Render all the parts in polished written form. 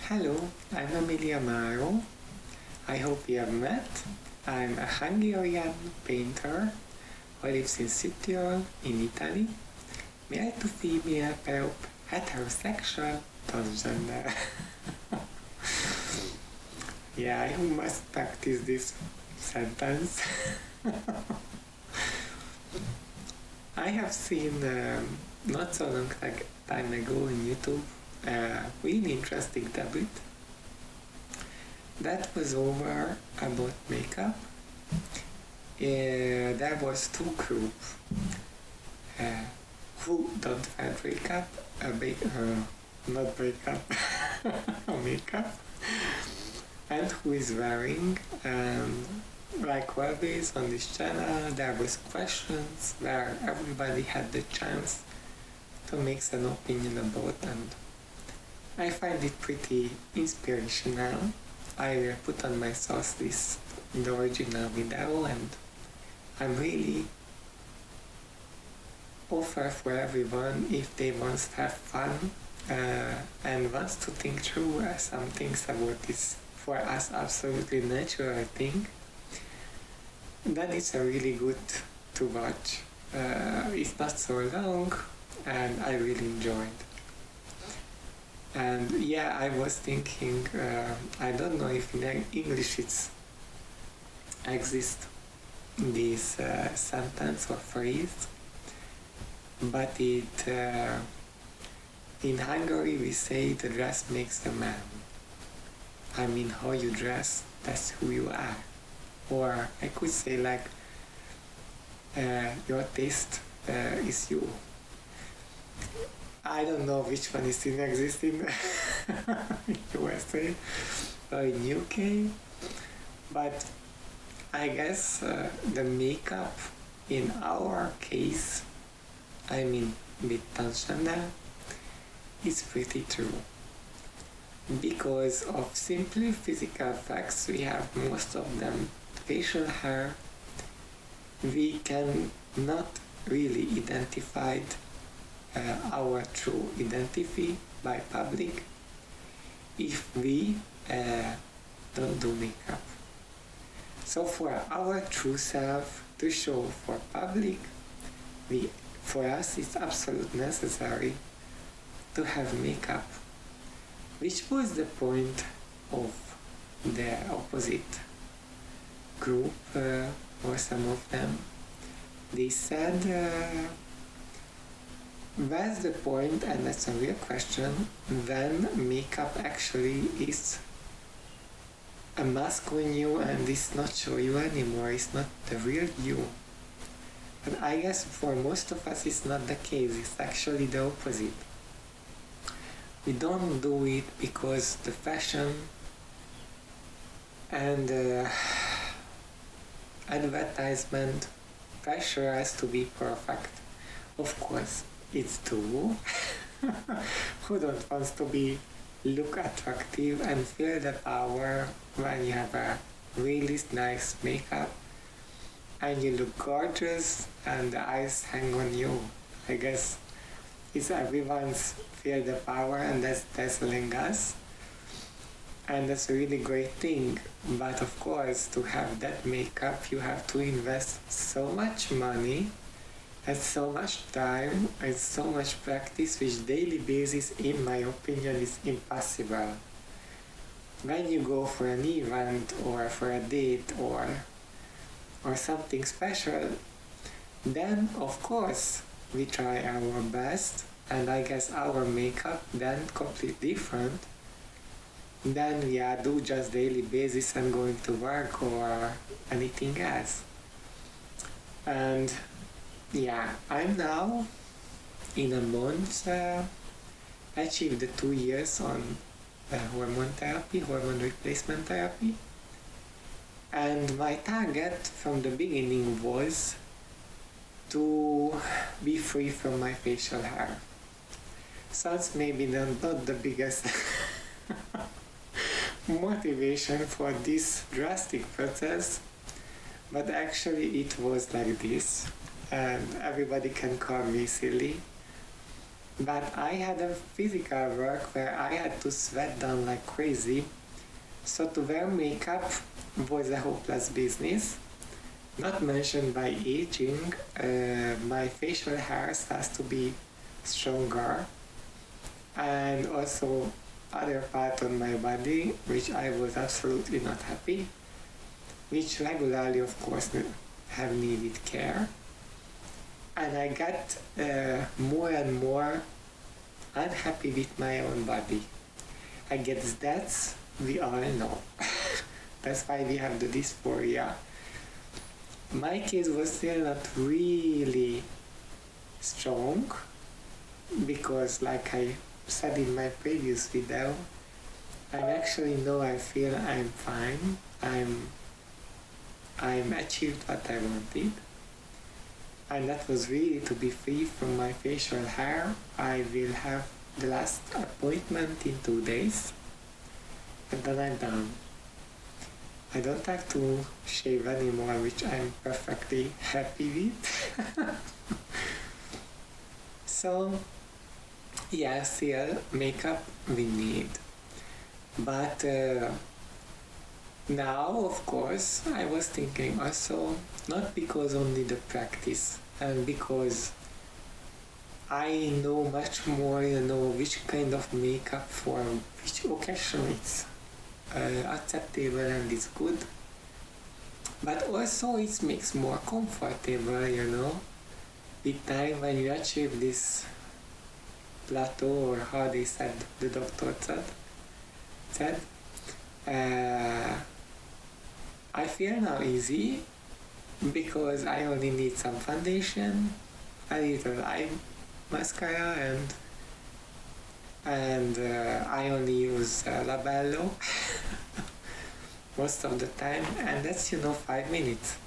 Hello, I'm Amelia Maro. I hope we have met. I'm a Hungarian painter who lives in Südtirol in Italy. Male to female, heterosexual, transgender. Yeah, I must practice this sentence. I have seen not so long time ago on YouTube a really interesting debate that was over about makeup. There was two groups who don't wear makeup, not makeup, makeup, and who is wearing. Like always on this channel, there was questions where everybody had the chance to make an opinion about, and I find it pretty inspirational. I will put on my source list in the original video, and I'm really offer for everyone if they want to have fun and wants to think through some things about this for us absolutely natural thing. Then it's a really good to watch. It's not so long and I really enjoyed. And yeah, I was thinking, I don't know if in English it's exists this sentence or phrase, but it in Hungary we say the dress makes the man. I mean, how you dress, that's who you are. Or I could say like your taste is you. I don't know which one is still existing in USA or in UK, but I guess the makeup in our case, I mean with transgender, is pretty true. Because of simply physical facts, we have most of them facial hair. We can not really identify our true identity by public if we don't do makeup. So for our true self to show for public, for us it's absolutely necessary to have makeup, which was the point of the opposite group, or some of them. They said, where's the point, and that's a real question, when makeup actually is a mask on you and it's not show you anymore, it's not the real you. But I guess for most of us it's not the case, it's actually the opposite. We don't do it because the fashion and advertisement pressure us to be perfect. Of course, it's true. Who don't want to look attractive and feel the power when you have a really nice makeup and you look gorgeous and the eyes hang on you? I guess it's everyone's feel the power, and that's dazzling us, and that's a really great thing. But of course, to have that makeup you have to invest so much money and so much time and so much practice, which daily basis in my opinion is impossible. When you go for an event or for a date or something special, then of course we try our best, and I guess our makeup then completely different than we do just daily basis and going to work or anything else. And yeah, I'm now in a month achieved the 2 years on hormone replacement therapy, and my target from the beginning was to be free from my facial hair. Sounds maybe not the biggest motivation for this drastic process, but actually it was like this, and everybody can call me silly. But I had a physical work where I had to sweat down like crazy. So to wear makeup was a hopeless business. Not mentioned by aging, my facial hair has to be stronger, and also other part on my body which I was absolutely not happy, which regularly of course have needed care. And I got more and more unhappy with my own body. I guess that's we all know. That's why we have the dysphoria. My case was still not really strong because, like I said in my previous video, I feel I'm fine. I'm achieved what I wanted, and that was really to be free from my facial hair. I will have the last appointment in 2 days, and then I'm done. I don't have to shave anymore, which I'm perfectly happy with. So, yeah, still makeup we need. But now, of course, I was thinking also, not because only the practice, and because I know much more, which kind of makeup for which occasion it's acceptable and it's good, but also it makes more comfortable, with time when you achieve this plateau, or how they said, the doctor said I feel now easy because I only need some foundation, a little eye mascara, and I only use Labello most of the time, and that's 5 minutes.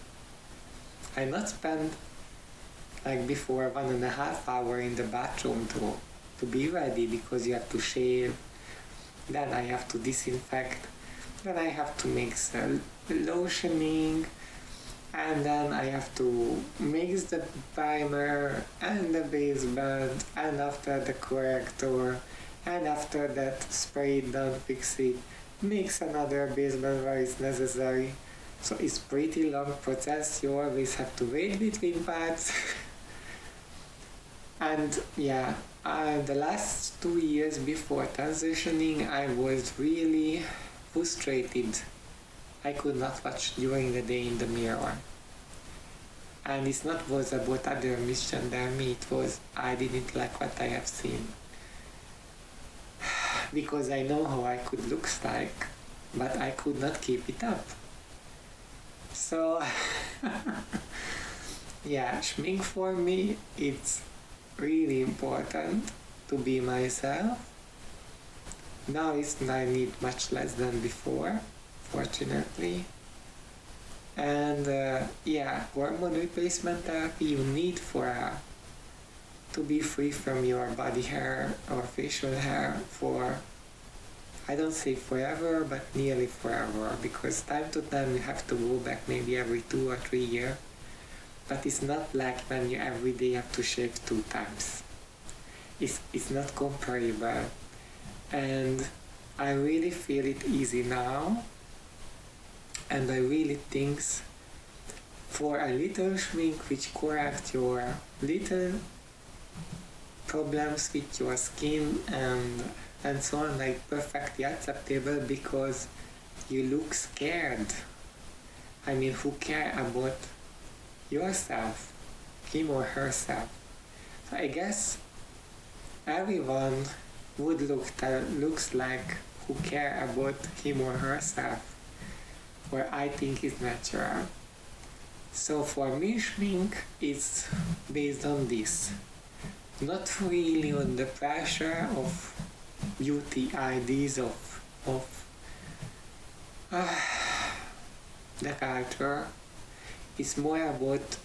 I not spend like before 1.5 hours in the bathroom to be ready, because you have to shave, then I have to disinfect, then I have to mix lotioning, and then I have to mix the primer and the base band, and after the corrector, and after that spray it down, fix it, mix another base band where it's necessary. So it's pretty long process. You always have to wait between parts. And yeah, the last 2 years before transitioning, I was really frustrated. I could not watch during the day in the mirror. And it's not was about other misgender me, it was I didn't like what I have seen. Because I know how I could look like, but I could not keep it up. So yeah, schmink for me, it's really important to be myself. Now I need much less than before, fortunately. And hormone replacement therapy you need to be free from your body hair or facial hair for, I don't say forever, but nearly forever, because time to time you have to go back maybe every 2 or 3 years. But it's not like when you every day have to shave 2 times. It's not comparable. And I really feel it easy now. And I really think for a little schmink which correct your little problems with your skin and so on, like perfectly acceptable, because you look scared. I mean, who care about yourself, him or herself? So I guess everyone would looks like who care about him or herself, where I think is natural. So for me, schmink is based on this, not really on the pressure of beauty ideas of the culture. It's more about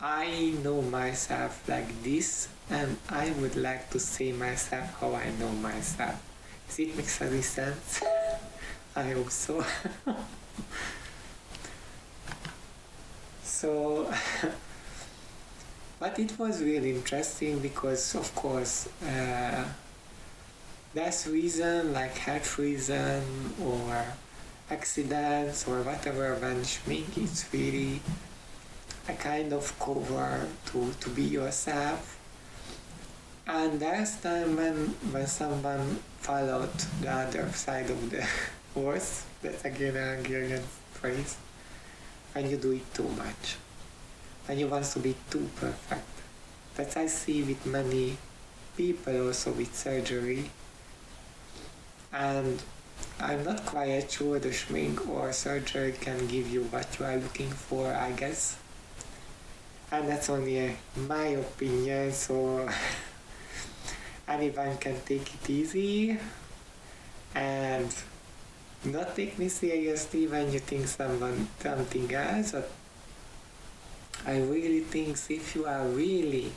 I know myself like this, and I would like to see myself how I know myself. Does it make any sense? I hope so. So But it was really interesting because, of course, there's reason like health reason or accidents or whatever when schmink is really a kind of cover to be yourself. And there's time when someone followed the other side of the horse. That's again a Hungarian phrase. When you do it too much. When you want to be too perfect. That I see with many people also with surgery. And I'm not quite sure the schmink or surgery can give you what you are looking for, I guess. And that's only my opinion, so anyone can take it easy and not take me seriously when you think something else. But I really think if you are really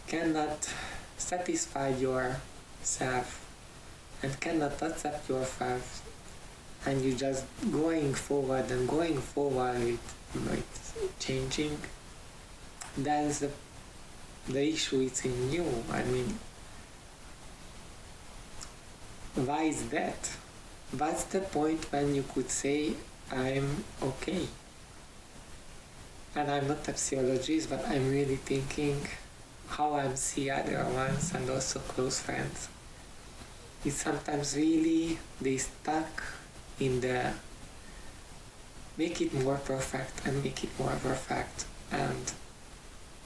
cannot satisfy yourself and cannot accept yourself and you just going forward with changing, then the issue is in you. I mean, why is that? What's the point when you could say I'm okay? And I'm not a psychologist, but I'm really thinking how I see other ones and also close friends. It's sometimes really they stuck in the make it more perfect and make it more perfect, and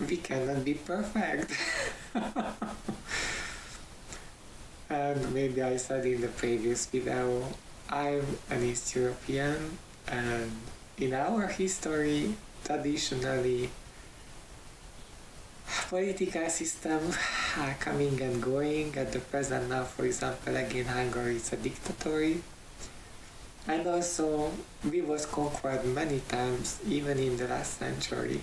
we cannot be perfect. And maybe I said in the previous video, I'm an East European, and in our history, traditionally, political systems are coming and going. At the present now, for example, again, Hungary is a dictatorship. And also, we was conquered many times, even in the last century.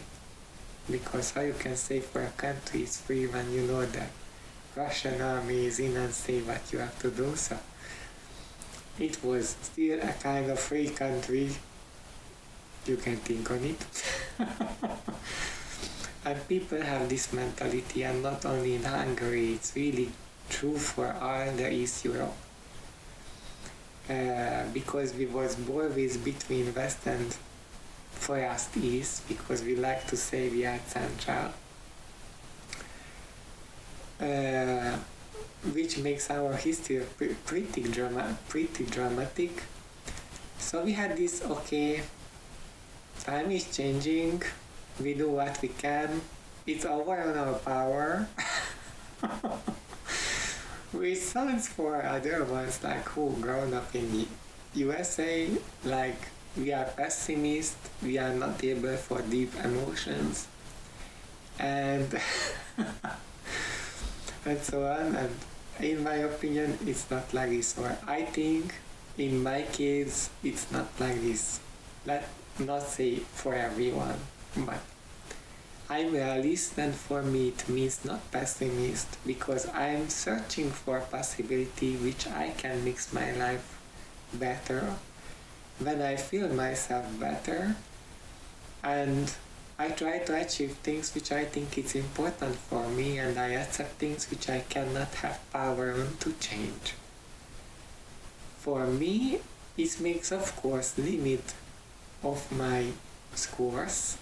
Because how you can say for a country is free when you know that Russian army is in and say what you have to do. So it was still a kind of free country. You can think on it. And people have this mentality, and not only in Hungary, it's really true for all the East Europe. Because we was always between West and Forest East, because we like to say we are central, which makes our history pretty dramatic. So we had this, okay, time is changing, we do what we can, it's over on our power. Which sounds for other ones like who grown up in USA, like we are pessimist, we are not able for deep emotions, and and so on. And in my opinion, it's not like this. Or I think in my case, it's not like this. Let not say for everyone, but I'm realist, and for me it means not pessimist, because I'm searching for a possibility which I can mix my life better when I feel myself better, and I try to achieve things which I think it's important for me, and I accept things which I cannot have power on to change. For me, it makes of course limit of my scores,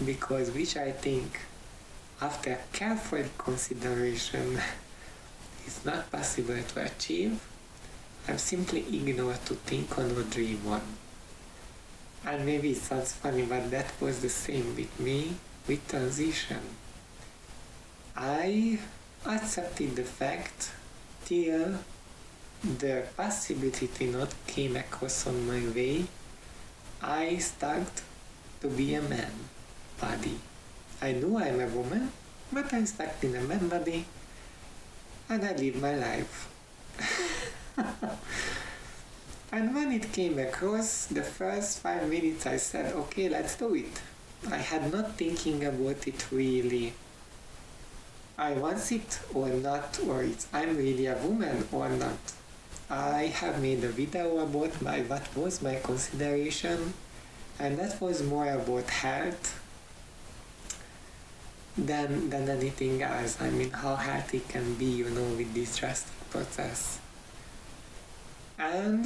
because which I think after careful consideration is not possible to achieve, I've simply ignored to think on or dream on. And maybe it sounds funny, but that was the same with me with transition. I accepted the fact till the possibility not came across on my way. I started to be a man body. I knew I'm a woman, but I'm stuck in a man body, and I live my life. And when it came across, the first 5 minutes I said, okay, let's do it. I had not thinking about it really. I want it or not, or I'm really a woman or not. I have made a video about what was my consideration, and that was more about health. than anything else. I mean, how healthy can be, with this drastic process. And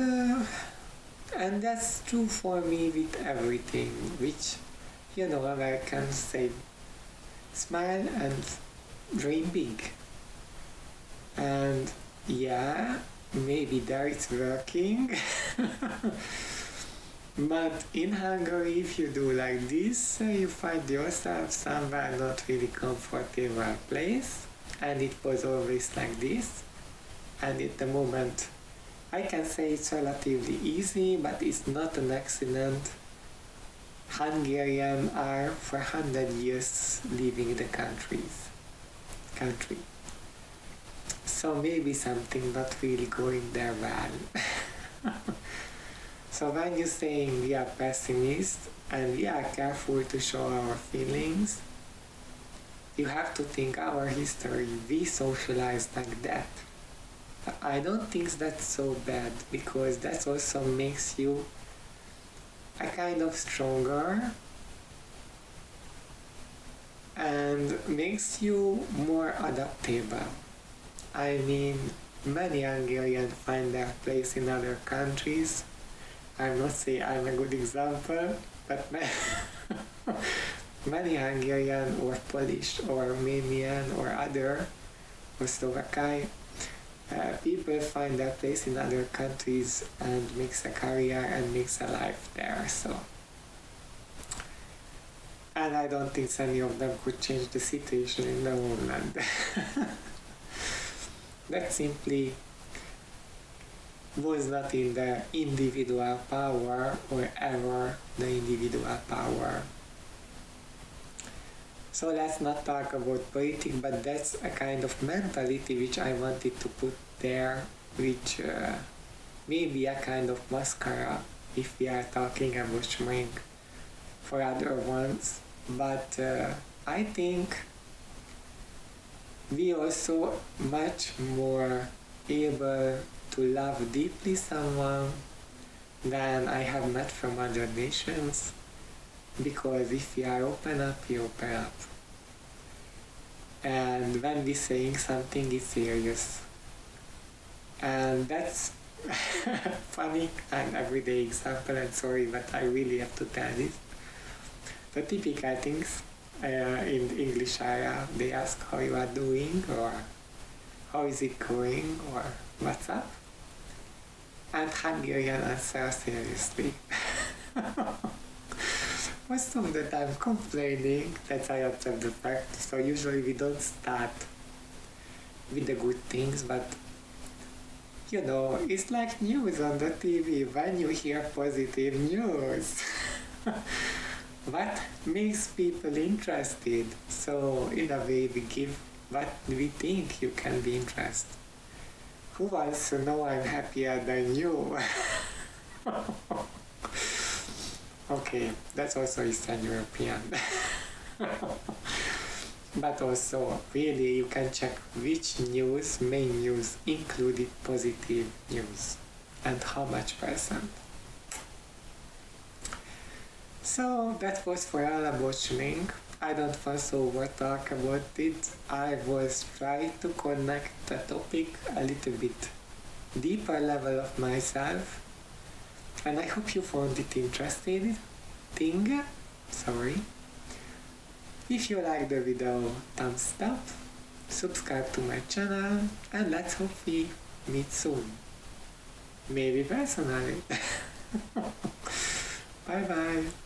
that's true for me with everything, which, Americans say, smile and dream big. And yeah, maybe there it's working. But in Hungary, if you do like this, you find yourself somewhere not really comfortable place, and it was always like this. And at the moment, I can say it's relatively easy, but it's not an accident. Hungarians are for 100 years leaving the country. So maybe something not really going there well. So when you're saying we are pessimists and we are careful to show our feelings, you have to think our history, we socialized like that. I don't think that's so bad, because that also makes you a kind of stronger and makes you more adaptable. I mean, many Hungarians find their place in other countries. I'm not saying I'm a good example, but many Hungarian or Polish or Romanian or other, or Slovakia, people find their place in other countries and makes a career and makes a life there. So, and I don't think any of them could change the situation in their own land. That simply was not in the individual power or ever the individual power. So let's not talk about politics, but that's a kind of mentality which I wanted to put there, which may be a kind of mascara if we are talking about shrink for other ones. But I think we also much more able to love deeply someone than I have met from other nations, because if we are open up, we open up. And when we're saying something, it's serious. And that's funny and everyday example, and sorry, but I really have to tell this. The typical things in the English area, they ask how you are doing, or how is it going, or what's up? And Hungarian answer seriously. Most of the time complaining, that I accept the fact. So usually we don't start with the good things, but it's like news on the TV. When you hear positive news, what makes people interested? So in a way we give what we think you can be interested. Who wants to know I'm happier than you? Okay, that's also Eastern European. But also, really, you can check which main news included positive news and how much percent. So that was for all about shrink. I don't want to over talk about it. I was trying to connect the topic a little bit deeper level of myself, and I hope you found it interesting. If you like the video, thumbs up, subscribe to my channel, and let's hope we meet soon. Maybe personally. Bye bye.